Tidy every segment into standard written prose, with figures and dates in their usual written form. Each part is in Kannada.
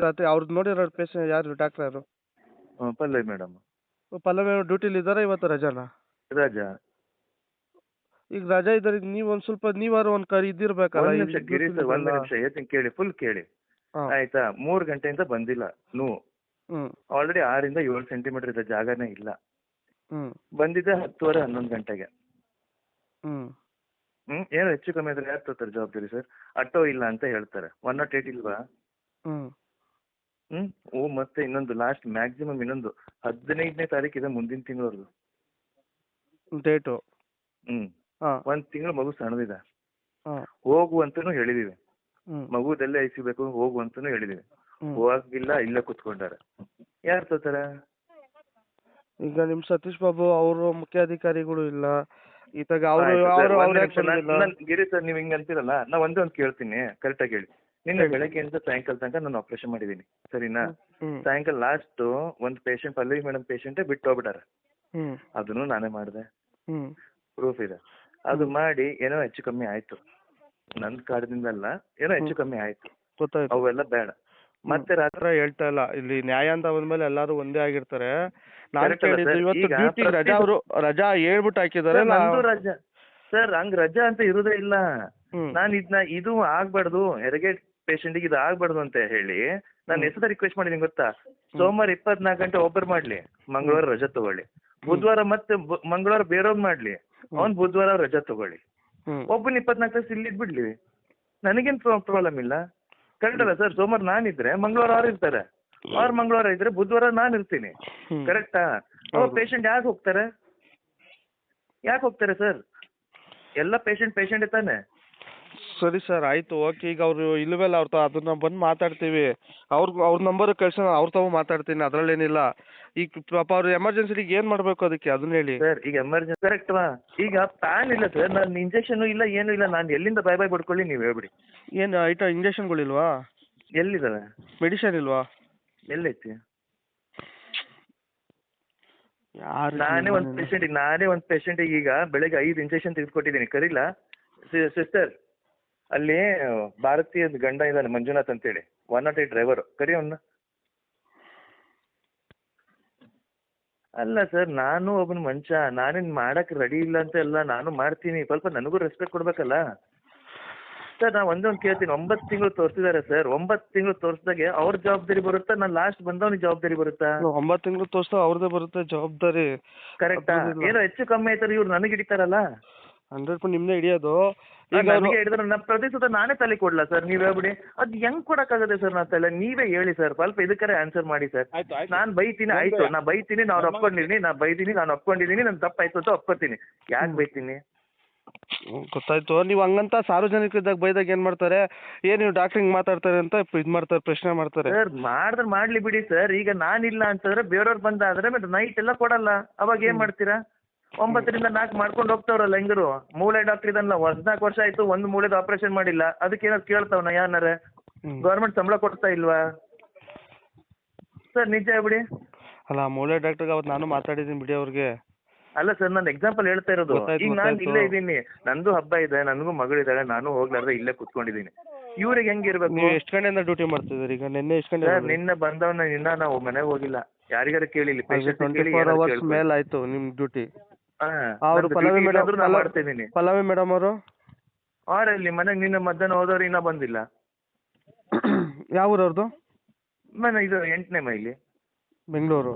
ರಾತ್ರಿ ಅವ್ರದ್ದು ನೋಡಿರೋ ಪೇಷಂಟ್ ಯಾರು ಡಾಕ್ಟರ್ ಯಾರು? ಪಲ್ಲವಿ ಮೇಡಮ್. ಪಲ್ಲವಿ ಡ್ಯೂಟಿಲಿ ಇದ್ದಾರಾ ಇವತ್ತು ರಜಾನಾ? ರಜಾ. ಈಗ ರಜಾ ಇದ್ದಾರೆ, ನೀವು ಒಂದು ಸ್ವಲ್ಪ ನೀವಾರು ಒಂದು ಕೈ ಇದ್ದಿರ್ಬೇಕಲ್ಲ. ಒಂದ್ ನಿಮಿಷ ಗಿರಿ ಸರ್, ಒಂದ್ ನಿಮಿಷ ಹೇಳ್ತೀನಿ ಕೇಳಿ, ಫುಲ್ ಕೇಳಿ ಆಯ್ತಾ. 3 ಗಂಟೆಯಿಂದ ಬಂದಿಲ್ಲ ನೋವು. ಆಲ್ರೆಡಿ 6 ಇಂದ 7 ಸೆಂಟಿಮೀಟರ್ ಇದೆ, ಜಾಗನೇ ಇಲ್ಲ. ಬಂದಿದ್ದೆ 10:30 11 ಗಂಟೆಗೆ. ಏನೋ ಹೆಚ್ಚು ಕಮ್ಮಿ ಆದ್ರೆ ಯಾರು ತಗೋತಾರೆ ಜವಾಬ್ದಾರಿ ಸರ್? ಆಟೋ ಇಲ್ಲ ಅಂತ ಹೇಳ್ತಾರೆ. 108 ಇಲ್ವಾ? ಮತ್ತೆ ಇನ್ನೊಂದು ಲಾಸ್ಟ್ ಮ್ಯಾಕ್ಸಿಮಮ್ ಇನ್ನೊಂದು 15ನೇ ತಾರೀಕು ಇದೆ, ಮುಂದಿನ ತಿಂಗಳವರೆಗೂ ಡೇಟು. 1 ತಿಂಗಳು ಮಗು ಸಣ್ಣದಿದೆ. ಹೋಗು ಅಂತಾನು ಹೇಳಿದೀವಿ, ಮಗುದೆಲ್ಲ ಐಸಿಬೇಕು ಹೋಗು ಅಂತಾನು ಹೇಳಿದೀವಿ. ಹೋಗಿಲ್ಲ, ಇಲ್ಲೇ ಕುತ್ಕೊಂಡಾರೆ. ಯಾರು ತೋತಾರ? ಈಗ ನಿಮ್ ಸತೀಶ್ ಬಾಬು ಅವರು ಮುಖ್ಯಾಧಿಕಾರಿಗಳು ಇಲ್ಲ ಇತ್ತಾಗ ಗಿರಿ ಸರ್, ನೀವ್ ಹಿಂಗ ಅಂತೀರಲ್ಲ, ನಾ ಒಂದೇ ಒಂದು ಕೇಳ್ತೀನಿ, ಕರೆಕ್ಟಾಗಿ ಹೇಳಿ. ನಿನ್ನೆ ಬೆಳಗ್ಗೆಯಿಂದ ಸಾಯಂಕಾಲ ತನಕ ನಾನು ಆಪರೇಷನ್ ಮಾಡಿದೀನಿ, ಸರಿನಾ? ಸಾಯಂಕಾಲ ಲಾಸ್ಟ್ ಒಂದು ಪೇಷಂಟ್, ಪಲ್ಲವಿ ಮೇಡಮ್ ಪೇಷಂಟೇ ಬಿಟ್ಟು ಹೋಗ್ಬಿಟ್ಟಾರೆ. ಅದನ್ನು ನಾನೇ ಮಾಡಿದೆ, ಪ್ರೂಫ್ ಇದೆ. ಅದು ಮಾಡಿ ಏನೋ ಹೆಚ್ಚು ಕಮ್ಮಿ ಆಯ್ತು, ನನ್ ಕಾರಣದಿಂದಲ್ಲ, ಏನೋ ಹೆಚ್ಚು ಕಮ್ಮಿ ಆಯ್ತು. ಅವೆಲ್ಲ ಬೇಡ. ಮತ್ತೆ ರಾತ್ರಿ ಹೇಳ್ತಾ ಇಲ್ಲ, ಇಲ್ಲಿ ನ್ಯಾಯ ಅಂತ ಬಂದ್ಮೇಲೆ ಎಲ್ಲಾರು ಒಂದೇ ಆಗಿರ್ತಾರೆ. ನಾನು ಕೇಳಿದ್ದು ಇವತ್ತು ಡ್ಯೂಟಿ ರಜಾ, ಅವರು ರಜಾ ಹೇಳ್ಬಿಟ್ಟು ಹಾಕಿದ್ದಾರೆ. ನಂದು ರಜಾ ಸರ್, ಹಂಗ್ ರಜಾ ಅಂತ ಇರುದೇ ಇಲ್ಲ. ನಾನು ಇದು ಆಗ್ಬಾರ್ದು, ಹೆರಿಗೆ ಪೇಷಂಟಿಗೆ ಇದು ಆಗ್ಬಾರ್ದು ಅಂತ ಹೇಳಿ ನಾನು ಎಷ್ಟು ರಿಕ್ವೆಸ್ಟ್ ಮಾಡಿದೀನಿ ಗೊತ್ತಾ? ಸೋಮವಾರ 24 ಗಂಟೆ ಒಬ್ಬರು ಮಾಡ್ಲಿ, ಮಂಗಳವಾರ ರಜಾ ತಗೊಳ್ಳಿ. ಬುಧವಾರ ಮತ್ತೆ ಮಂಗಳವಾರ ಬೇರೆಯವ್ರು ಮಾಡ್ಲಿ, ಅವ್ನ್ ಬುಧವಾರ ರಜಾ ತಗೊಳ್ಳಿ. ಒಬ್ಬನ 24 ತಾಸು ಇಲ್ಲಿ ಇದ್ಬಿಡ್ಲಿ, ನನಗೇನ್ ಪ್ರಾಬ್ಲಮ್ ಇಲ್ಲ. ಕರೆಕ್ಟ್ ಅಲ್ಲ ಸರ್? ಸೋಮವಾರ ನಾನಿದ್ರೆ ಮಂಗಳವಾರ ಅವ್ರು ಇರ್ತಾರೆ, ಅವ್ರ ಮಂಗಳವಾರ ಇದ್ರೆ ಬುಧವಾರ ನಾನು ಇರ್ತೀನಿ. ಕರೆಕ್ಟಾ? ಅವ್ರ ಪೇಷಂಟ್ ಯಾಕೆ ಹೋಗ್ತಾರೆ ಸರ್? ಎಲ್ಲ ಪೇಷಂಟ್ ತಾನೆ. ಸರಿ ಸರ್, ಆಯ್ತು, ಓಕೆ. ಈಗ ಅವ್ರು ಇಲ್ವಲ್ಲ, ಅದನ್ನ ಬಂದು ಮಾತಾಡ್ತೀವಿ. ಅವ್ರ ನಂಬರ್ ಕಳ್ಸೋಣ, ಅವ್ರ ತಾವು ಮಾತಾಡ್ತೀನಿ, ಅದ್ರಲ್ಲೇನಿಲ್ಲ. ಈಗ ಪಾಪ ಅವ್ರು ಎಮರ್ಜೆನ್ಸಿಗೆ ಏನ್ ಮಾಡ್ಬೇಕು ಅದಕ್ಕೆ, ಅದನ್ನ ಹೇಳಿ ಸರ್. ಈಗ ಎಮರ್ಜೆನ್ಸಿ ಕರೆಕ್ಟ್ವಾ? ಈಗ ಪ್ಯಾನ್ ಇಲ್ಲ ಸರ್, ನಾನು ಇಂಜೆಕ್ಷನ್ ಇಲ್ಲ, ಏನು ಇಲ್ಲ, ನಾನು ಎಲ್ಲಿಂದ ಬಾಯ್ ಬಿಡ್ಕೊಳ್ಳಿ, ನೀವು ಹೇಳ್ಬಿಡಿ. ಏನು ಇಂಜೆಕ್ಷನ್ಗಳಿಲ್ವಾ? ಎಲ್ಲಿದಾವೆ? ಮೆಡಿಸಿನ್ ಇಲ್ವಾ? ಎಲ್ಲೈತಿ? ಯಾರು? ನಾನೇ ಒಂದು ಪೇಷಂಟಿಗೆ ಈಗ ಬೆಳಗ್ಗೆ 5 ಇಂಜೆಕ್ಷನ್ ತೆಗೆದುಕೊಟ್ಟಿದ್ದೀನಿ. ಕರೀಲ ಸಿಸ್ಟರ್? ಅಲ್ಲಿ ಭಾರತೀಯ ಗಂಡ ಇದ್ದಾನೆ ಮಂಜುನಾಥ್ ಅಂತೇಳಿ, 108 ಡ್ರೈವರ್, ಕರಿ ಅವನ್ನ. ಅಲ್ಲ ಸರ್, ನಾನು ಒಬ್ಬನ ಮನುಷ್ಯ, ನಾನೇನ್ ಮಾಡಕ್ ರೆಡಿ ಇಲ್ಲ ಅಂತ ಎಲ್ಲ, ನಾನು ಮಾಡ್ತೀನಿ. ಸ್ವಲ್ಪ ನನಗೂ ರೆಸ್ಪೆಕ್ಟ್ ಕೊಡ್ಬೇಕಲ್ಲ ಸರ್. ನಾ ಒಂದೊಂದು ಕೇಳ್ತೀನಿ, 9 ತಿಂಗಳು ತೋರಿಸಿದಾರೆ ಸರ್. 9 ತಿಂಗಳು ತೋರಿಸಿದಾಗೆ ಅವ್ರ ಜವಾಬ್ದಾರಿ ಬರುತ್ತಾ, ನಾನು ಲಾಸ್ಟ್ ಬಂದವನಿಗೆ ಜವಾಬ್ದಾರಿ ಬರುತ್ತಾ? 9 ತಿಂಗಳು ತೋರಿಸ್ತಾ ಅವ್ರದೇ ಬರುತ್ತೆ ಜವಾಬ್ದಾರಿ. ಕರೆಕ್ಟಾ? ಏನೋ ಹೆಚ್ಚು ಕಮ್ಮಿ ಆಯ್ತಾರೆ, ಇವ್ರು ನನಗೆ ಹಿಡಿತಾರಲ್ಲ. 100% ನಿಮ್ದೇ ಹಿಡಿಯೋದು. ನನಗೆ ಹಿಡಿದ್ರೆ ಪ್ರತಿ ಸತ ನಾನೇ ತಲೆ ಕೊಡ್ಲಾ ಸರ್? ನೀವ್ ಹೇಳ್ಬಿಡಿ, ಅದ್ ಹೆಂಗ್ ಕೊಡಕ್ಕಾಗತ್ತೆ ಸರ್? ನಾ ತಲೆ ನೀವೇ ಹೇಳಿ ಸರ್, ಸ್ವಲ್ಪ ಇದಕ್ಕರೆ ಆನ್ಸರ್ ಮಾಡಿ ಸರ್. ನಾನ್ ಬೈತೀನಿ, ಆಯ್ತು, ನಾ ಬೈತೀನಿ, ನಾನು ಒಪ್ಕೊಂಡಿದ್ದೀನಿ, ನಾನು ಒಪ್ಕೊಂಡಿದ್ದೀನಿ, ನನ್ ತಪ್ಪಾಯ್ತು ಅಂತ ಒಪ್ಕೊತೀನಿ. ಯಾಕೆ ಬೈತೀನಿ? ಗೊತ್ತಾಯ್ತು. ನೀವು ಹಂಗಂತ ಸಾರ್ವಜನಿಕರಿದ್ದಾಗ ಬೈದಾಗ ಏನ್ ಮಾಡ್ತಾರೆ, ನೀವು ಡಾಕ್ಟ್ರಿಂಗ್ ಮಾತಾಡ್ತಾರೆ ಅಂತ ಮಾಡ್ತಾರೆ, ಪ್ರಶ್ನೆ ಮಾಡ್ತಾರೆ. ಸರ್ ಮಾಡಿದ್ರೆ ಮಾಡ್ಲಿ ಬಿಡಿ ಸರ್. ಈಗ ನಾನಿಲ್ಲ ಅಂತಂದ್ರೆ ಬೇರೆಯವ್ರು ಬಂದಾದ್ರೆ ನೈಟ್ ಎಲ್ಲ ಕೊಡಲ್ಲ, ಅವಾಗ ಏನ್ ಮಾಡ್ತೀರಾ? 9 ರಿಂದ 4 ಮಾಡ್ಕೊಂಡು ಹೋಗ್ತಾವ್ರಲ್ಲ ಹೆಂಗರು. ಮೂಳೆ ಡಾಕ್ಟರ್ ಇದನ್ನ 14 ವರ್ಷ ಆಯ್ತು, ಒಂದು ಮೂಳೆದ ಆಪರೇಷನ್ ಮಾಡಿಲ್ಲ. ಅದಕ್ಕೆ ಏನಾದ್ರು ಕೇಳ್ತಾವನ ಯಾರನ್ನಾರ? ಗೌರ್ಮೆಂಟ್ ಸಂಬಳ ಕೊಡ್ತಾ ಇಲ್ವಾ ಸರ್? ನಿಜ ಬಿಡಿ. ಅಲ್ಲ, ಮೂಳೆ ಡಾಕ್ಟರ್ಗೆ ಅವತ್ತು ನಾನು ಮಾತಾಡಿದ್ದೀನಿ ಬಿಡಿ ಅವ್ರಿಗೆ. ಅಲ್ಲ ಸರ್, ನಾನು ಎಕ್ಸಾಂಪಲ್ ಹೇಳ್ತಾ ಇರೋದು. ಈಗ ನಾನು ಇಲ್ಲೇ ಇದ್ದೀನಿ, ನಂದು ಹಬ್ಬ ಇದೆ, ನನಗೂ ಮಗಳಿದ್ದಾಳೆ, ನಾನು ಹೋಗ್ಲಾರ್ದೆ ಇಲ್ಲೇ ಕುತ್ಕೊಂಡಿದ್ದೀನಿ. ಇವ್ರಿಗೆ ಹೆಂಗಿರ್ಬೇಕು? ನೀವು ಎಷ್ಟು ಗಂಟೆಯಿಂದ ಡ್ಯೂಟಿ ಮಾಡ್ತಿದ್ದೀರಿ ಈಗ? ನಿನ್ನೆ ಎಷ್ಟು ಗಂಟೆ? ನಿನ್ನೆ ಬಂದವನ್ನ ನಾವು ಮನೆಗೆ ಹೋಗಿಲ್ಲ, ಯಾರಿಗಾರ ಕೇಳಿ. 24 hours ಮೇಲೆ ಆಯ್ತು ನಿಮ್ ಡ್ಯೂಟಿ. ಅವ್ರು ಮಾಡ್ತಿದ್ದೀನಿ. ಪಲ್ಲವಿ ಮೇಡಮ್ ಅವರು ಅವರಲ್ಲಿ ಮನೆಗೆ ನಿನ್ನೆ ಮಧ್ಯಾಹ್ನ ಹೋದವ್ರು ಇನ್ನ ಬಂದಿಲ್ಲ. ಯಾವ ಊರವ್ರದ್ದು? ಇದು 8ನೇ ಮೈಲಿ, ಬೆಂಗಳೂರು.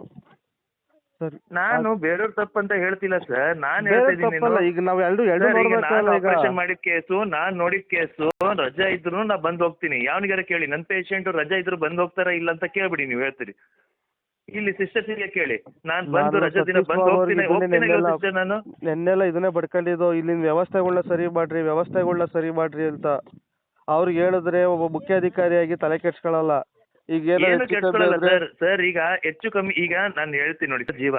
ಸರಿ, ನಾನು ಬೇರೆಯವ್ರ ತಪ್ಪಂತ ಹೇಳ್ತಿಲ್ಲ ಸರ್, ನಾನ್ ಹೇಳ್ತಾ ಇದ್ದೀನಿ. ಈಗ ನಾವು ಆಪರೇಷನ್ ಮಾಡಿದ ಕೇಸು, ನಾನ್ ನೋಡಿದ ಕೇಸು, ರಜಾ ಇದ್ರು ನಾ ಬಂದ್ ಹೋಗ್ತೀನಿ. ಯಾವನಿಗಾರ ಕೇಳಿ, ನನ್ ಪೇಷಂಟ್ ರಜಾ ಇದ್ರು ಬಂದ್ ಹೋಗ್ತಾರ ಇಲ್ಲ ಅಂತ ಕೇಳ್ಬಿಡಿ. ನೀವು ಹೇಳ್ತೀರಿ, ಇಲ್ಲಿ ಸಿಸ್ಟರ್ಸಿಗೆ ಕೇಳಿ, ನಾನ್ ಬಂದು ರಜಾ ದಿನ ಬಂದು ಹೋಗ್ತೀನಿ. ನಾನು ನೆನ್ನೆಲ್ಲ ಇದನ್ನೇ ಬಡ್ಕೊಂಡಿದ್ದು, ಇಲ್ಲಿನ ವ್ಯವಸ್ಥೆಗಳನ್ನ ಸರಿ ಮಾಡ್ರಿ ಅಂತ ಅವ್ರಿಗೆ ಹೇಳಿದ್ರೆ ಒಬ್ಬ ಮುಖ್ಯಾಧಿಕಾರಿಯಾಗಿ ತಲೆ ಕೆಡ್ಸ್ಕೊಳ್ಳಲ್ಲ. ಈಗ ಏನು ಕೆಡ್ಸ್ಕೊಳ್ಳಲ್ಲ ಸರ್. ಈಗ ಹೆಚ್ಚು ಕಮ್ಮಿ, ಈಗ ನಾನು ಹೇಳ್ತೀನಿ ನೋಡಿ, ಜೀವ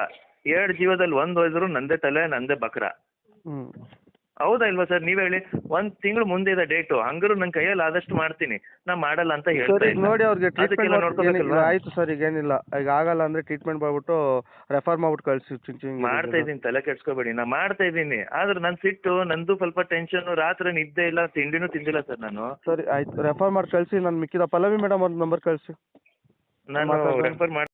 2 ಜೀವದಲ್ಲಿ 1 ಹೋದ್ರು ನಂದೇ ತಲೆ, ನಂದೇ ಬಕ್ರ. ಹೌದಾ ಇಲ್ವಾ ಸರ್? ನೀವ್ ಹೇಳಿ. 1 ತಿಂಗಳು ಮುಂದೆ ಇದೆ ಡೇಟು, ಹಂಗಾರು ನನ್ ಕೈಯಲ್ಲಿ ಆದಷ್ಟು ಮಾಡ್ತೀನಿ. ನಾ ಮಾಡಲ್ಲ ಅಂತ ಹೇಳ್ತೀನಿ. ನೋಡಿ, ಅವ್ರಿಗೆ ಆಯ್ತು ಸರ್, ಈಗ ಏನಿಲ್ಲ, ಈಗ ಆಗಲ್ಲ ಅಂದ್ರೆ ಟ್ರೀಟ್ಮೆಂಟ್ ಮಾಡ್ಬಿಟ್ಟು ರೆಫರ್ ಮಾಡ್ಬಿಟ್ಟು ಕಳ್ಸಿ. ಮಾಡ್ತಾ ಇದೀನಿ, ತಲೆ ಕೆಡ್ಸ್ಕೊಬೇಡಿ, ನಾ ಮಾಡ್ತಾ ಇದೀನಿ. ಆದ್ರೆ ನನ್ ಸಿಟ್ಟು, ನಂದು ಸ್ವಲ್ಪ ಟೆನ್ಷನ್, ರಾತ್ರಿ ನಿದ್ದೆ ಇಲ್ಲ, ತಿಂಡಿನೂ ತಿಂದಿಲ್ಲ ಸರ್ ನಾನು. ಸರಿ ಆಯ್ತು, ರೆಫರ್ ಮಾಡಿ ಕಳ್ಸಿ. ನಾನು ಮಿಕ್ಕಿದ ಪಲ್ಲವಿ ಮೇಡಮ್ ಅವ್ರ ನಂಬರ್ ಕಳ್ಸಿ. ನಾನು ಮಾತಾಡ್ತೀನಿ. ರೆಫರ್ ಮಾಡಿ